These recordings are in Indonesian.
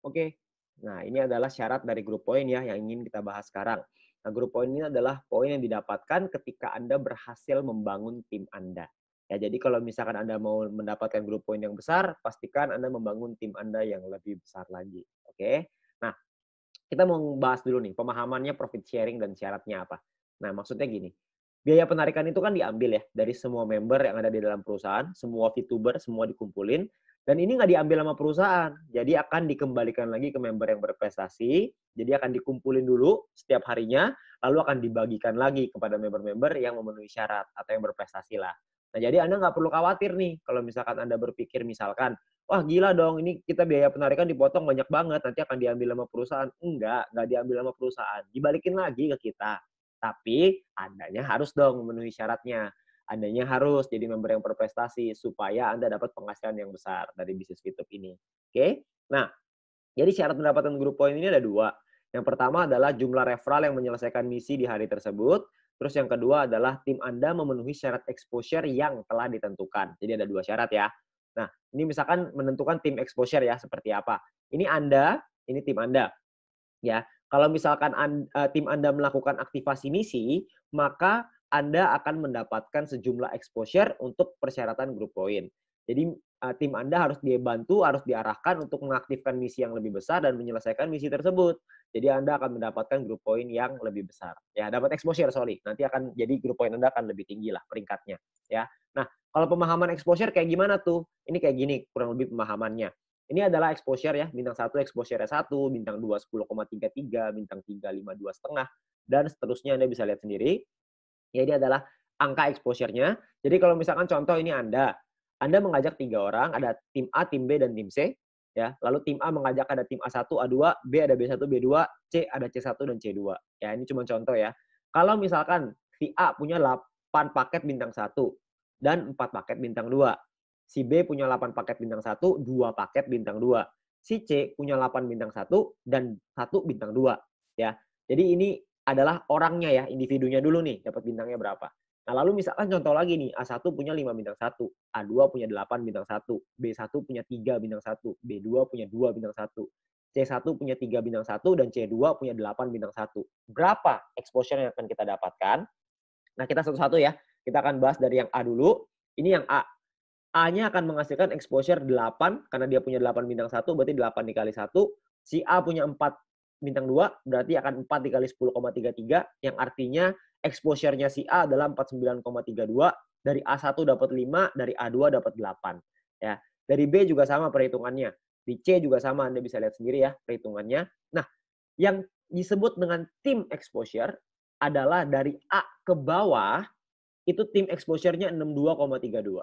Oke. Nah, ini adalah syarat dari grup poin ya yang ingin kita bahas sekarang. Nah, grup poin ini adalah poin yang didapatkan ketika Anda berhasil membangun tim Anda. Ya, jadi kalau misalkan Anda mau mendapatkan grup poin yang besar, pastikan Anda membangun tim Anda yang lebih besar lagi. Oke. Nah, kita mau bahas dulu nih pemahamannya profit sharing dan syaratnya apa. Nah, maksudnya gini, biaya penarikan itu kan diambil ya dari semua member yang ada di dalam perusahaan, semua VTuber, semua dikumpulin, dan ini nggak diambil sama perusahaan. Jadi akan dikembalikan lagi ke member yang berprestasi, jadi akan dikumpulin dulu setiap harinya, lalu akan dibagikan lagi kepada member-member yang memenuhi syarat atau yang berprestasi lah. Nah, jadi Anda nggak perlu khawatir nih kalau misalkan Anda berpikir misalkan, wah gila dong, ini kita biaya penarikan dipotong banyak banget, nanti akan diambil sama perusahaan. Enggak diambil sama perusahaan, dibalikin lagi ke kita. Tapi Andanya harus dong memenuhi syaratnya. Andanya harus jadi member yang berprestasi supaya Anda dapat penghasilan yang besar dari bisnis YouTube ini. Oke? Nah, jadi syarat mendapatkan grup poin ini ada dua. Yang pertama adalah jumlah referral yang menyelesaikan misi di hari tersebut. Terus yang kedua adalah tim Anda memenuhi syarat exposure yang telah ditentukan. Jadi ada dua syarat ya. Nah, ini misalkan menentukan tim exposure ya, seperti apa. Ini Anda, ini tim Anda. Ya, kalau misalkan tim Anda melakukan aktivasi misi, maka Anda akan mendapatkan sejumlah exposure untuk persyaratan grup poin. Jadi tim Anda harus dibantu, harus diarahkan untuk mengaktifkan misi yang lebih besar dan menyelesaikan misi tersebut. Jadi Anda akan mendapatkan grup poin yang lebih besar. Ya, dapat exposure, sorry. Nanti akan jadi grup poin Anda akan lebih tinggi lah peringkatnya. Ya. Nah, kalau pemahaman exposure kayak gimana tuh? Ini kayak gini kurang lebih pemahamannya. Ini adalah exposure ya, bintang 1 exposure-nya 1, bintang 2 10,33, bintang 3 5,2,5, dan seterusnya Anda bisa lihat sendiri. Ya, ini adalah angka exposure-nya. Jadi kalau misalkan contoh ini Anda mengajak 3 orang, ada tim A, tim B, dan tim C. Ya, lalu tim A mengajak ada tim A1, A2, B ada B1, B2, C ada C1 dan C2. Ya, ini cuma contoh ya. Kalau misalkan si A punya 8 paket bintang 1 dan 4 paket bintang 2. Si B punya 8 paket bintang 1, 2 paket bintang 2. Si C punya 8 bintang 1 dan 1 bintang 2. Ya. Jadi ini adalah orangnya ya, individunya dulu nih, dapat bintangnya berapa. Nah, lalu misalkan contoh lagi nih, A1 punya 5 bintang 1, A2 punya 8 bintang 1, B1 punya 3 bintang 1, B2 punya 2 bintang 1, C1 punya 3 bintang 1, dan C2 punya 8 bintang 1. Berapa exposure yang akan kita dapatkan? Nah, kita satu-satu ya. Kita akan bahas dari yang A dulu. Ini yang A. A-nya akan menghasilkan exposure 8 karena dia punya 8 bintang 1 berarti 8 dikali 1. Si A punya 4 bintang 2 berarti akan 4 dikali 10,33 yang artinya exposure-nya si A adalah 49,32. Dari A1 dapat 5, dari A2 dapat 8. Ya. Dari B juga sama perhitungannya. Di C juga sama, Anda bisa lihat sendiri ya perhitungannya. Nah, yang disebut dengan tim exposure adalah dari A ke bawah itu tim exposure-nya 62,32.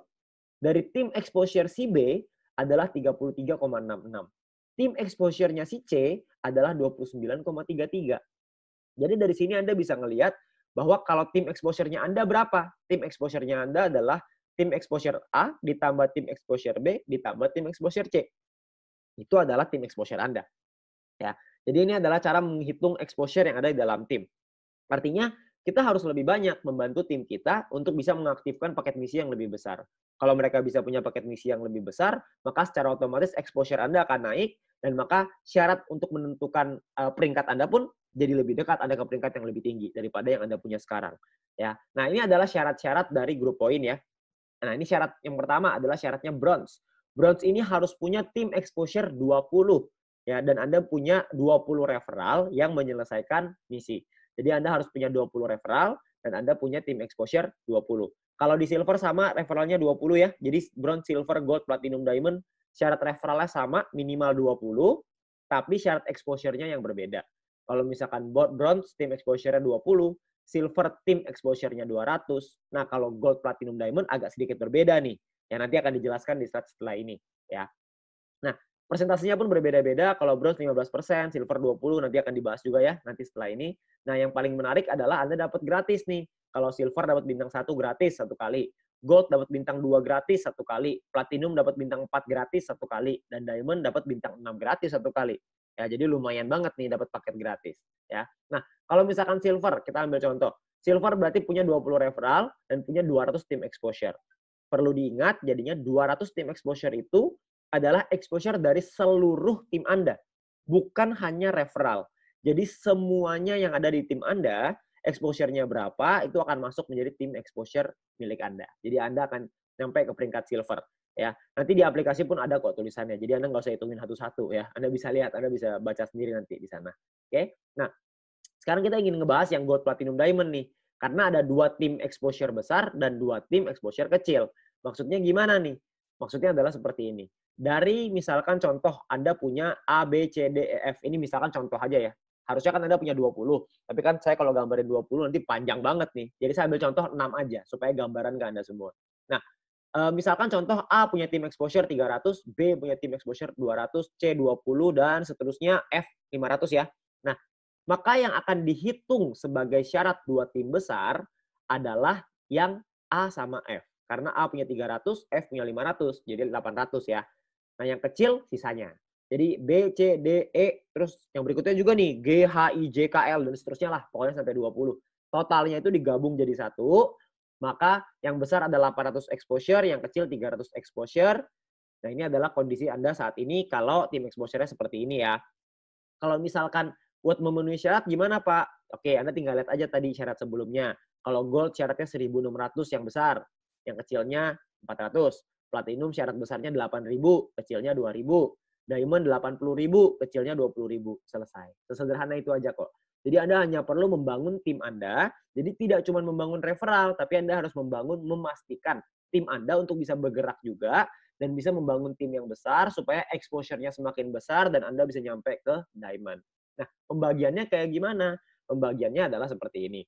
Dari tim exposure si B adalah 33,66. Tim exposure-nya si C adalah 29,33. Jadi dari sini Anda bisa ngelihat bahwa kalau tim exposure-nya Anda berapa? Tim exposure-nya Anda adalah tim exposure A ditambah tim exposure B ditambah tim exposure C. Itu adalah tim exposure Anda. Ya. Jadi ini adalah cara menghitung exposure yang ada di dalam tim. Artinya kita harus lebih banyak membantu tim kita untuk bisa mengaktifkan paket misi yang lebih besar. Kalau mereka bisa punya paket misi yang lebih besar, maka secara otomatis exposure Anda akan naik dan maka syarat untuk menentukan peringkat Anda pun jadi lebih dekat Anda ke peringkat yang lebih tinggi daripada yang Anda punya sekarang. Ya. Nah, ini adalah syarat-syarat dari grup poin ya. Nah, ini syarat yang pertama adalah syaratnya bronze. Bronze ini harus punya tim exposure 20 ya dan Anda punya 20 referral yang menyelesaikan misi. Jadi Anda harus punya 20 referral dan Anda punya tim exposure 20. Kalau di silver sama referralnya 20 ya. Jadi bronze, silver, gold, platinum, diamond syarat referralnya sama minimal 20 tapi syarat exposure-nya yang berbeda. Kalau misalkan bronze tim exposure-nya 20, silver tim exposure-nya 200. Nah, kalau gold, platinum, diamond agak sedikit berbeda nih. Yang nanti akan dijelaskan di slide setelah ini, ya. Nah, presentasinya pun berbeda-beda. Kalau bronze 15%, silver 20, nanti akan dibahas juga ya nanti setelah ini. Nah, yang paling menarik adalah Anda dapat gratis nih. Kalau silver dapat bintang 1 gratis 1 kali. Gold dapat bintang 2 gratis 1 kali. Platinum dapat bintang 4 gratis 1 kali. Dan diamond dapat bintang 6 gratis 1 kali. Ya, jadi lumayan banget nih dapat paket gratis. Ya. Nah, kalau misalkan silver, kita ambil contoh. Silver berarti punya 20 referral dan punya 200 tim exposure. Perlu diingat, jadinya 200 tim exposure itu adalah exposure dari seluruh tim Anda. bukan hanya referral. Jadi semuanya yang ada di tim Anda, exposure-nya berapa, itu akan masuk menjadi tim exposure milik Anda. Jadi Anda akan sampai ke peringkat silver. Ya, nanti di aplikasi pun ada kok tulisannya. Jadi Anda nggak usah hitungin satu-satu ya. Anda bisa lihat, Anda bisa baca sendiri nanti di sana. Oke? Nah, sekarang kita ingin ngebahas yang Gold, Platinum, Diamond nih. Karena ada 2 tim exposure besar dan 2 tim exposure kecil. Maksudnya gimana nih? Maksudnya adalah seperti ini. Dari misalkan contoh Anda punya A, B, C, D, E, F. Ini misalkan contoh aja ya. Harusnya kan Anda punya 20. Tapi kan saya kalau gambarin 20 nanti panjang banget nih. Jadi saya ambil contoh 6 aja supaya gambaran ke Anda semua. Nah, misalkan contoh A punya tim exposure 300, B punya tim exposure 200, C 20, dan seterusnya F 500 ya. Nah, maka yang akan dihitung sebagai syarat 2 tim besar adalah yang A sama F. Karena A punya 300, F punya 500, jadi 800 ya. Nah, yang kecil sisanya. Jadi B, C, D, E, terus yang berikutnya juga nih, G, H, I, J, K, L, dan seterusnya lah. Pokoknya sampai 20. Totalnya itu digabung jadi satu, maka yang besar ada 800 exposure, yang kecil 300 exposure. Nah, ini adalah kondisi Anda saat ini kalau tim exposure-nya seperti ini ya. Kalau misalkan buat memenuhi syarat gimana Pak? Oke, Anda tinggal lihat aja tadi syarat sebelumnya. Kalau gold syaratnya 1.600 yang besar, yang kecilnya 400. Platinum syarat besarnya 8.000, kecilnya 2.000. Diamond 80.000, kecilnya 20.000. Selesai. Sesederhana itu aja kok. Jadi Anda hanya perlu membangun tim Anda. Jadi tidak cuma membangun referral, tapi Anda harus memastikan tim Anda untuk bisa bergerak juga dan bisa membangun tim yang besar supaya exposure-nya semakin besar dan Anda bisa nyampe ke diamond. Nah, pembagiannya kayak gimana? Pembagiannya adalah seperti ini.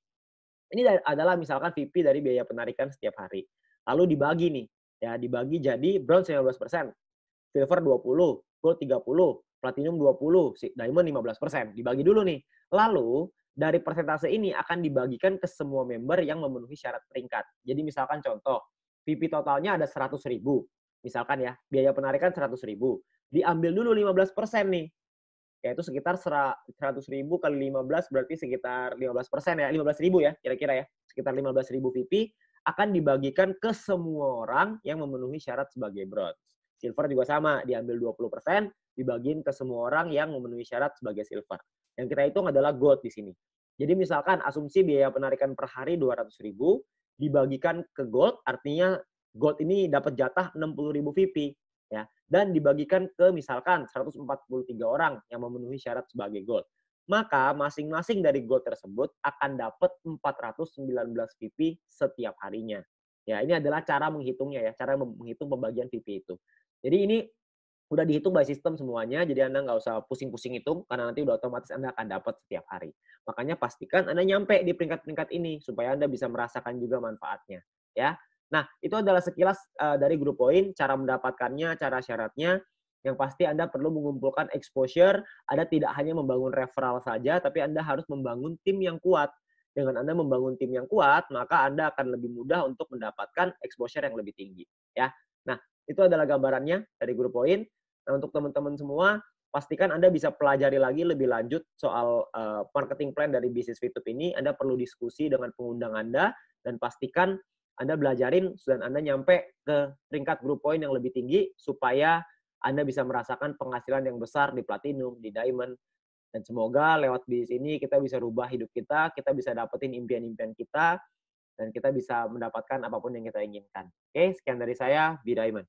Ini adalah misalkan VP dari biaya penarikan setiap hari. Lalu dibagi nih, ya dibagi jadi bronze 15%, silver 20, gold 30, platinum 20, diamond 15%. Dibagi dulu nih. Lalu dari persentase ini akan dibagikan ke semua member yang memenuhi syarat peringkat. Jadi misalkan contoh, VP totalnya ada 100.000. Misalkan ya, biaya penarikan 100.000. Diambil dulu 15% nih. Yaitu sekitar 100.000 kali 15 berarti sekitar 15% ya, 15.000 ya kira-kira ya. Sekitar 15.000 VP akan dibagikan ke semua orang yang memenuhi syarat sebagai bronze. Silver juga sama, diambil 20%, dibagiin ke semua orang yang memenuhi syarat sebagai silver. Yang kita hitung adalah gold di sini. Jadi misalkan asumsi biaya penarikan per hari 200.000 dibagikan ke gold, artinya gold ini dapat jatah 60.000 VP ya, dan dibagikan ke misalkan 143 orang yang memenuhi syarat sebagai gold. Maka masing-masing dari gold tersebut akan dapat 419 VP setiap harinya. Ya, ini adalah cara menghitungnya ya, cara menghitung pembagian VP itu. Jadi ini udah dihitung by sistem semuanya, jadi Anda nggak usah pusing-pusing hitung, karena nanti udah otomatis Anda akan dapat setiap hari. Makanya pastikan Anda nyampe di peringkat-peringkat ini, supaya Anda bisa merasakan juga manfaatnya. Ya. Nah, itu adalah sekilas dari grup poin, cara mendapatkannya, cara syaratnya. Yang pasti Anda perlu mengumpulkan exposure, Anda tidak hanya membangun referral saja, tapi Anda harus membangun tim yang kuat. Dengan Anda membangun tim yang kuat, maka Anda akan lebih mudah untuk mendapatkan exposure yang lebih tinggi. Ya. Nah, itu adalah gambarannya dari grup poin. Nah, untuk teman-teman semua, pastikan Anda bisa pelajari lagi lebih lanjut soal marketing plan dari bisnis Fitup ini. Anda perlu diskusi dengan pengundang Anda, dan pastikan Anda belajarin dan Anda nyampe ke peringkat grup poin yang lebih tinggi, supaya Anda bisa merasakan penghasilan yang besar di platinum, di diamond. Dan semoga lewat bisnis ini kita bisa rubah hidup kita bisa dapetin impian-impian kita, dan kita bisa mendapatkan apapun yang kita inginkan. Oke, sekian dari saya, Be Diamond.